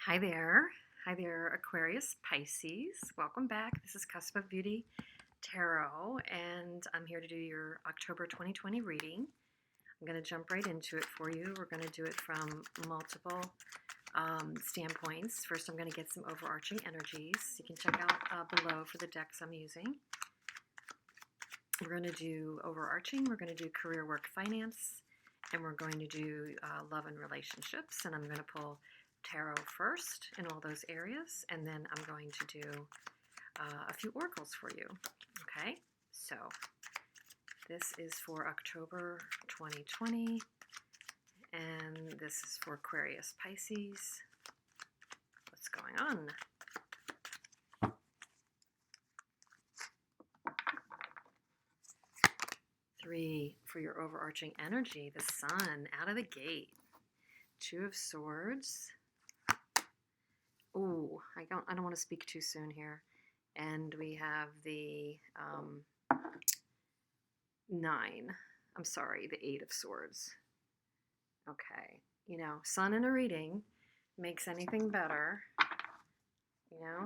Hi there. Hi there, Aquarius Pisces. Welcome back. This is Cusp of Beauty Tarot, and I'm here to do your October 2020 reading. I'm going to jump right into it for you. We're going to do it from multiple standpoints. First, I'm going to get some overarching energies. You can check out below for the decks I'm using. We're going to do overarching. We're going to do career, work, finance, and we're going to do love and relationships. And I'm going to pull tarot first in all those areas, and then I'm going to do a few oracles for you. Okay, so this is for October 2020, and this is for Aquarius Pisces. What's going on? Three for your overarching energy, the sun out of the gate. Two of Swords. Oh, I don't want to speak too soon here. And we have the the Eight of Swords. Okay, sun in a reading makes anything better.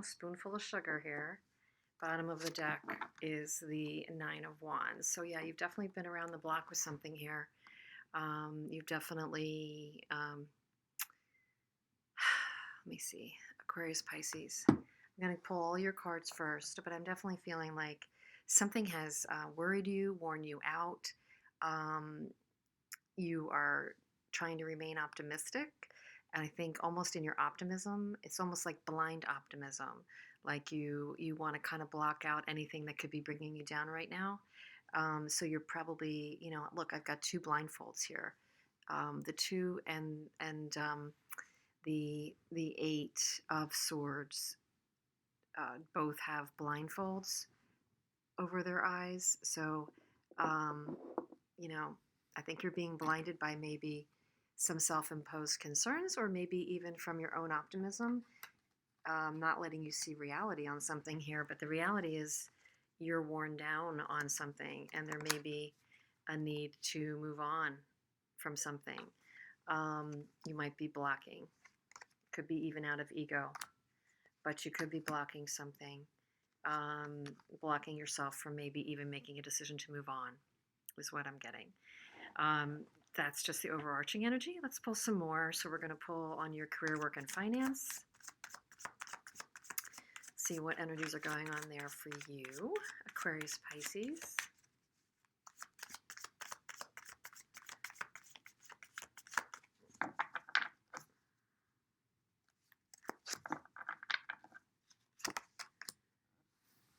Spoonful of sugar here. Bottom of the deck is the Nine of Wands. So yeah, you've definitely been around the block with something here. You've definitely, let me see, Aquarius, Pisces. I'm going to pull all your cards first, but I'm definitely feeling like something has worried you, worn you out. You are trying to remain optimistic. And I think almost in your optimism, it's almost like blind optimism. Like you want to kind of block out anything that could be bringing you down right now. So you're probably, look, I've got two blindfolds here. The two and the Eight of Swords both have blindfolds over their eyes. So, I think you're being blinded by maybe some self-imposed concerns, or maybe even from your own optimism, not letting you see reality on something here. But the reality is you're worn down on something, and there may be a need to move on from something. You might be blocking. Could be even out of ego, but you could be blocking something, blocking yourself from maybe even making a decision to move on, is what I'm getting. That's just the overarching energy. Let's pull some more. So we're going to pull on your career, work, and finance. See what energies are going on there for you, Aquarius, Pisces.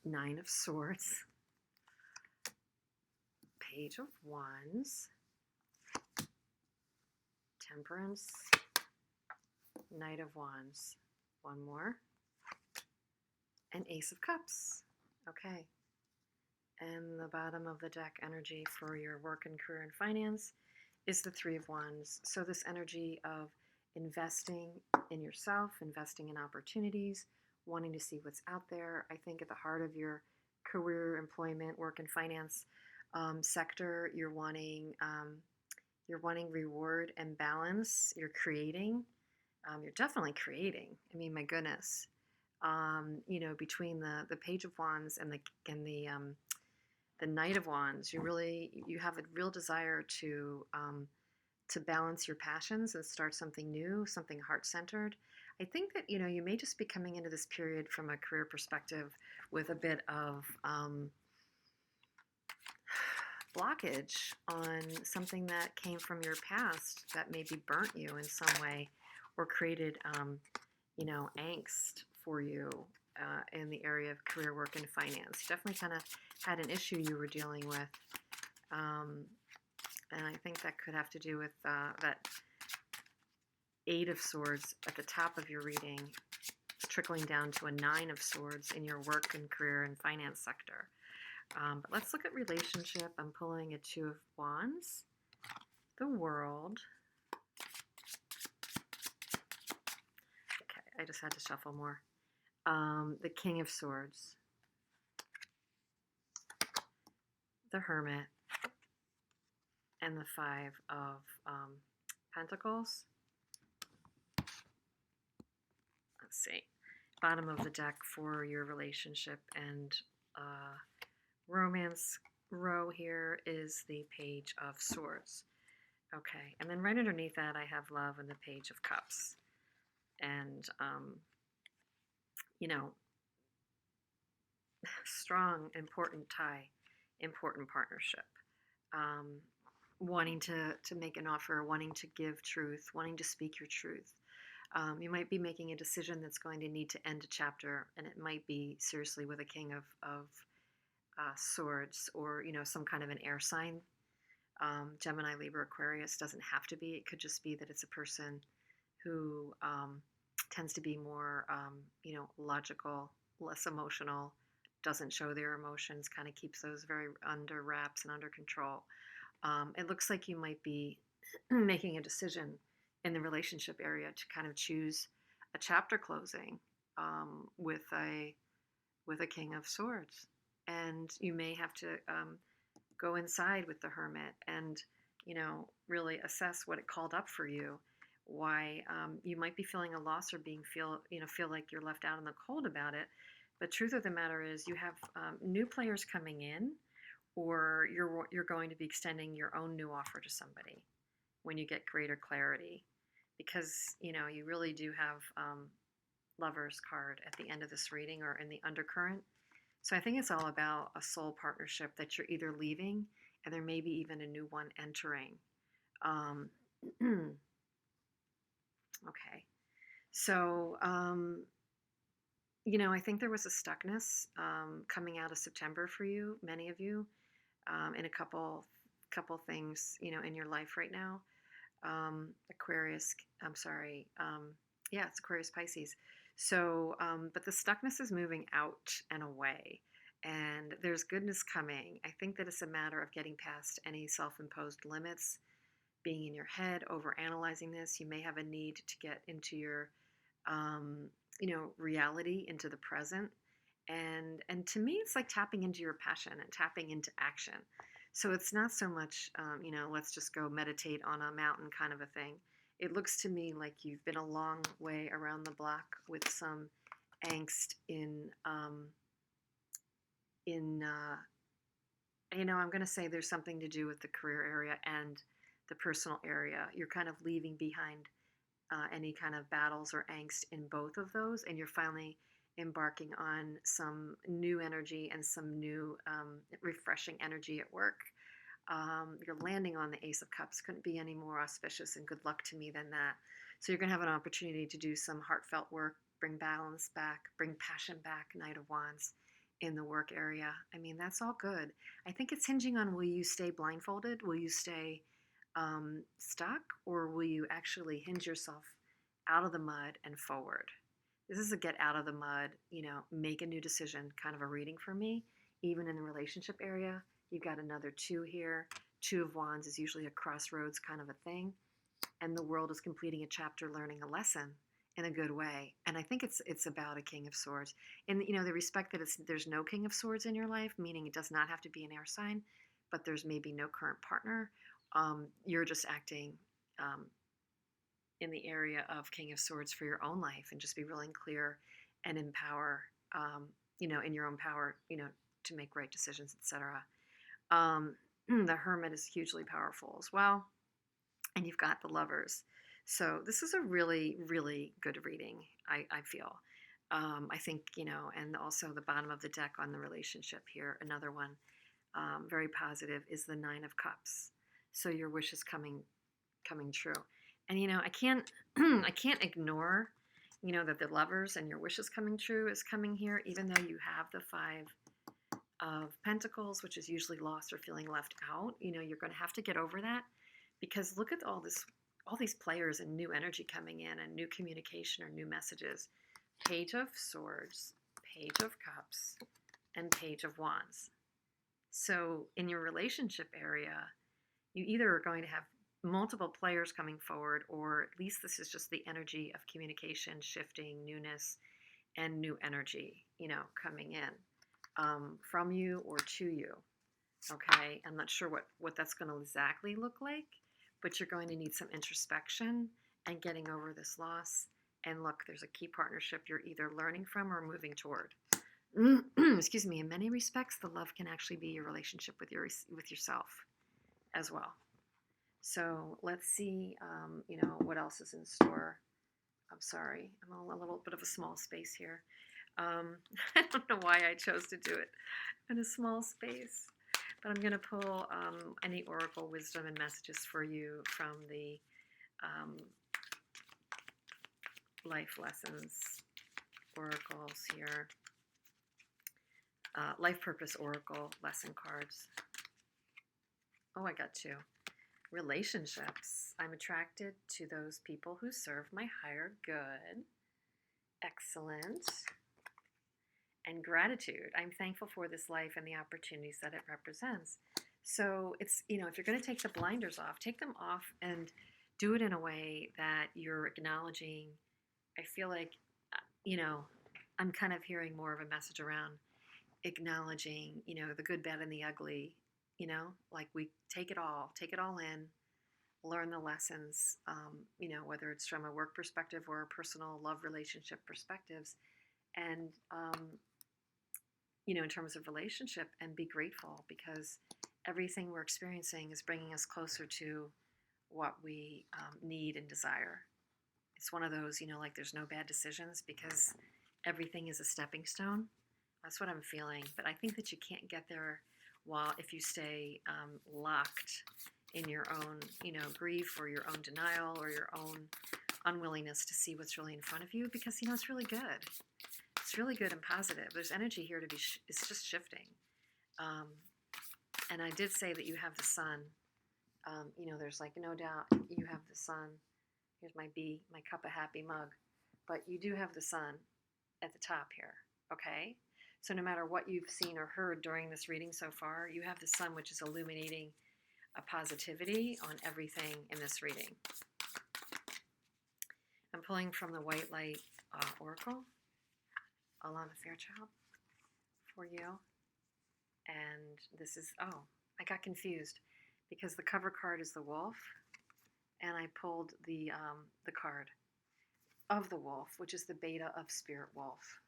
Nine of Swords. Page of Wands. Temperance. Knight of Wands. One more. And Ace of Cups. Okay. And the bottom of the deck energy for your work and career and finance is the Three of Wands. So this energy of investing in yourself, investing in opportunities, wanting to see what's out there. I think at the heart of your career, employment, work, and finance sector, you're wanting reward and balance. You're creating. You're definitely creating. I mean, my goodness. Between the Page of Wands and the Knight of Wands, you have a real desire to balance your passions and start something new, something heart-centered. I think that you may just be coming into this period from a career perspective with a bit of blockage on something that came from your past that maybe burnt you in some way or created angst for you in the area of career, work, and finance. You definitely kind of had an issue you were dealing with. And I think that could have to do with that Eight of Swords at the top of your reading, trickling down to a Nine of Swords in your work and career and finance sector. But let's look at relationship. I'm pulling a Two of Wands, the World. Okay, I just had to shuffle more. The King of Swords, the Hermit, and the Five of Pentacles. let's see, bottom of the deck for your relationship and romance row here is the Page of Swords. Okay, and then right underneath that I have love and the Page of Cups. And, you know, strong, important tie, important partnership. Wanting to make an offer, wanting to give truth, wanting to speak your truth. You might be making a decision that's going to need to end a chapter, and it might be seriously with a King of Swords, or some kind of an air sign. Gemini, Libra, Aquarius doesn't have to be. It could just be that it's a person who tends to be more logical, less emotional, doesn't show their emotions, kind of keeps those very under wraps and under control. It looks like you might be making a decision in the relationship area to kind of choose a chapter closing with a King of Swords. And you may have to go inside with the Hermit and, really assess what it called up for you. Why you might be feeling a loss or feel like you're left out in the cold about it. But truth of the matter is you have new players coming in, or you're going to be extending your own new offer to somebody when you get greater clarity. Because, you really do have Lovers card at the end of this reading or in the undercurrent. So I think it's all about a soul partnership that you're either leaving, and there may be even a new one entering. Okay. So, I think there was a stuckness coming out of September for you, many of you, in a couple things, in your life right now. Aquarius, I'm sorry. Yeah, it's Aquarius-Pisces. So, but the stuckness is moving out and away, and there's goodness coming. I think that it's a matter of getting past any self-imposed limits, being in your head, over-analyzing this. You may have a need to get into your, reality, into the present. And to me, it's like tapping into your passion and tapping into action. So it's not so much, let's just go meditate on a mountain kind of a thing. It looks to me like you've been a long way around the block with some angst I'm going to say there's something to do with the career area and the personal area. You're kind of leaving behind any kind of battles or angst in both of those, and you're finally embarking on some new energy and some new refreshing energy at work. You're landing on the Ace of Cups. Couldn't be any more auspicious and good luck to me than that. So you're going to have an opportunity to do some heartfelt work, bring balance back, bring passion back, Knight of Wands in the work area. I mean, that's all good. I think it's hinging on, will you stay blindfolded? Will you stay stuck? Or will you actually hinge yourself out of the mud and forward? This is a get out of the mud, make a new decision kind of a reading for me. Even in the relationship area, you've got another 2 here. 2 of Wands is usually a crossroads kind of a thing. And the world is completing a chapter, learning a lesson in a good way. And I think it's about a King of Swords. And, the respect that there's no King of Swords in your life, meaning it does not have to be an air sign, but there's maybe no current partner. You're just acting in the area of King of Swords for your own life, and just be really clear and empower, in your own power, to make right decisions, etc. The Hermit is hugely powerful as well. And you've got the Lovers. So this is a really, really good reading, I feel. I think, and also the bottom of the deck on the relationship here, another one, very positive, is the 9 of Cups. So your wish is coming true. And, I can't ignore, that the Lovers and your wish is coming true is coming here, even though you have the 5 of Pentacles, which is usually lost or feeling left out. You're going to have to get over that, because look at all these players and new energy coming in and new communication or new messages. Page of Swords, Page of Cups, and Page of Wands. So in your relationship area, you either are going to have multiple players coming forward, or at least this is just the energy of communication, shifting, newness, and new energy, coming in from you or to you. Okay, I'm not sure what that's going to exactly look like, but you're going to need some introspection and getting over this loss And look, there's a key partnership you're either learning from or moving toward. Excuse me. In many respects, the love can actually be your relationship with yourself as well. So let's see, what else is in store. I'm sorry, I'm a little bit of a small space here. I don't know why I chose to do it in a small space, but I'm going to pull any oracle wisdom and messages for you from the life lessons oracles here. Life purpose oracle lesson cards. Oh, I got two. Relationships. I'm attracted to those people who serve my higher good. Excellent. And gratitude. I'm thankful for this life and the opportunities that it represents. So it's, if you're going to take the blinders off, take them off and do it in a way that you're acknowledging. I feel like, I'm kind of hearing more of a message around acknowledging, the good, bad, and the ugly, like we take it all in, learn the lessons, whether it's from a work perspective or a personal love relationship perspectives. And, in terms of relationship, and be grateful because everything we're experiencing is bringing us closer to what we need and desire. It's one of those, like there's no bad decisions because everything is a stepping stone. That's what I'm feeling. But I think that you can't get there if you stay locked in your own, grief or your own denial or your own unwillingness to see what's really in front of you because, it's really good. It's really good and positive. There's energy here it's just shifting. And I did say that you have the sun. There's like no doubt you have the sun. Here's my cup of happy mug. But you do have the sun at the top here, okay? So no matter what you've seen or heard during this reading so far, you have the sun, which is illuminating a positivity on everything in this reading. I'm pulling from the White Light Oracle, Alana Fairchild, for you. And this is, I got confused because the cover card is the wolf, and I pulled the card of the wolf, which is the beta of Spirit Wolf.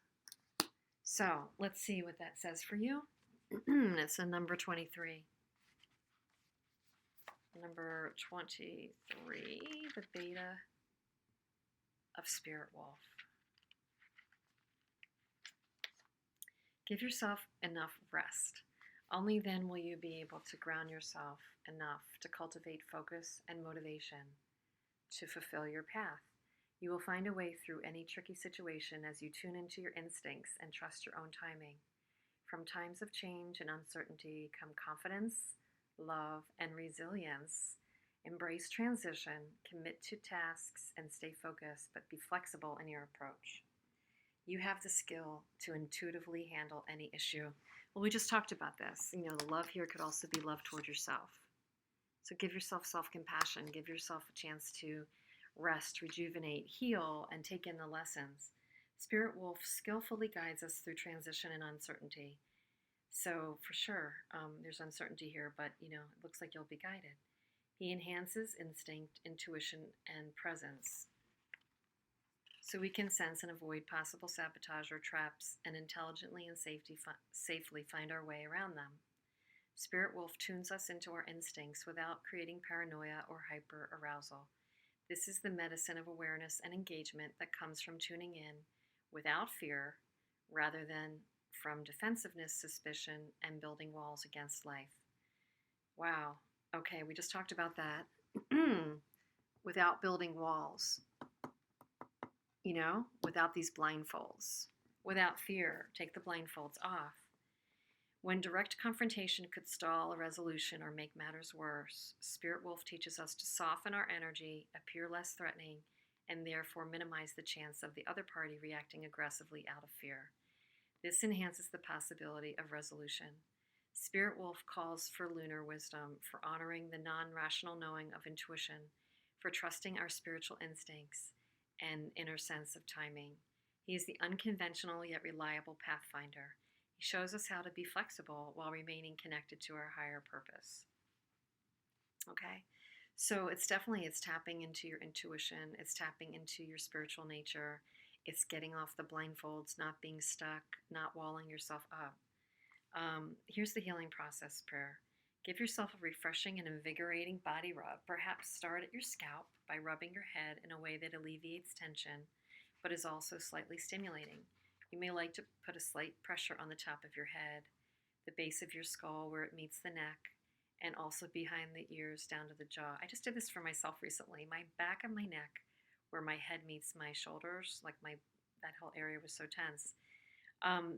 So let's see what that says for you. It's a number 23. Number 23, the beta of Spirit Wolf. Give yourself enough rest. Only then will you be able to ground yourself enough to cultivate focus and motivation to fulfill your path. You will find a way through any tricky situation as you tune into your instincts and trust your own timing. From times of change and uncertainty come confidence, love, and resilience. Embrace transition, commit to tasks, and stay focused, but be flexible in your approach. You have the skill to intuitively handle any issue. Well, we just talked about this. The love here could also be love toward yourself. So give yourself self-compassion. Give yourself a chance to rest, rejuvenate, heal, and take in the lessons. Spirit Wolf skillfully guides us through transition and uncertainty. So for sure, there's uncertainty here, but it looks like you'll be guided. He enhances instinct, intuition, and presence, so we can sense and avoid possible sabotage or traps and intelligently and safely find our way around them. Spirit Wolf tunes us into our instincts without creating paranoia or hyper-arousal. This is the medicine of awareness and engagement that comes from tuning in without fear rather than from defensiveness, suspicion, and building walls against life. Wow. Okay, we just talked about that. Without building walls. Without these blindfolds. Without fear, take the blindfolds off. When direct confrontation could stall a resolution or make matters worse, Spirit Wolf teaches us to soften our energy, appear less threatening, and therefore minimize the chance of the other party reacting aggressively out of fear. This enhances the possibility of resolution. Spirit Wolf calls for lunar wisdom, for honoring the non-rational knowing of intuition, for trusting our spiritual instincts and inner sense of timing. He is the unconventional yet reliable pathfinder. He shows us how to be flexible while remaining connected to our higher purpose. Okay, So it's definitely, it's tapping into your intuition. It's tapping into your spiritual nature. It's getting off the blindfolds, not being stuck, not walling yourself up. Here's the healing process prayer. Give yourself a refreshing and invigorating body rub. Perhaps start at your scalp by rubbing your head in a way that alleviates tension, but is also slightly stimulating. You may like to put a slight pressure on the top of your head, the base of your skull where it meets the neck, and also behind the ears down to the jaw. I just did this for myself recently. My back of my neck, where my head meets my shoulders, like that whole area was so tense.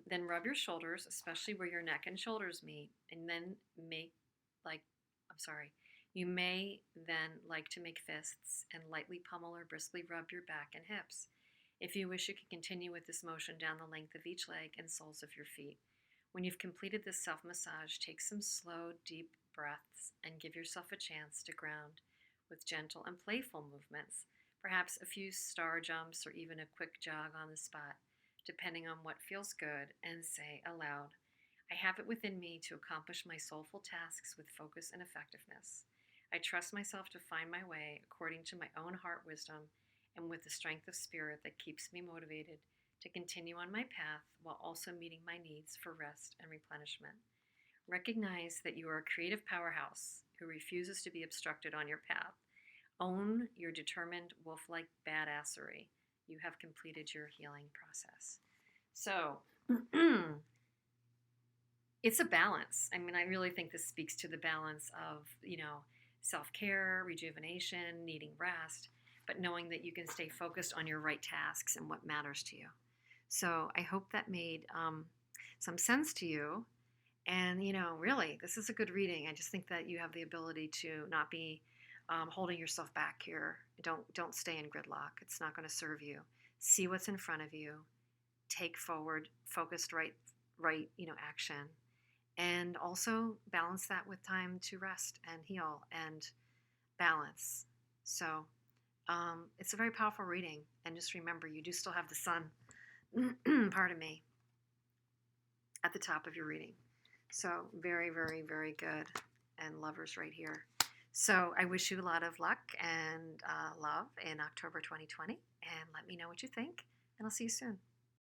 Then rub your shoulders, especially where your neck and shoulders meet, and then make like, I'm sorry, you may then like to make fists and lightly pummel or briskly rub your back and hips. If you wish, you can continue with this motion down the length of each leg and soles of your feet. When you've completed this self massage, take some slow, deep breaths and give yourself a chance to ground with gentle and playful movements, perhaps a few star jumps or even a quick jog on the spot, depending on what feels good, and say aloud, I have it within me to accomplish my soulful tasks with focus and effectiveness. I trust myself to find my way according to my own heart wisdom and with the strength of spirit that keeps me motivated to continue on my path while also meeting my needs for rest and replenishment. Recognize that you are a creative powerhouse who refuses to be obstructed on your path. Own your determined wolf-like badassery. You have completed your healing process. So, it's a balance. I mean, I really think this speaks to the balance of, self-care, rejuvenation, needing rest, but knowing that you can stay focused on your right tasks and what matters to you. So I hope that made some sense to you. And, really, this is a good reading. I just think that you have the ability to not be holding yourself back here. Don't stay in gridlock. It's not going to serve you. See what's in front of you. Take forward, focused right action. And also balance that with time to rest and heal and balance. So it's a very powerful reading. And just remember, you do still have the sun, pardon me, at the top of your reading. So very, very, very good. And lovers right here. So I wish you a lot of luck and love in October 2020. And let me know what you think. And I'll see you soon.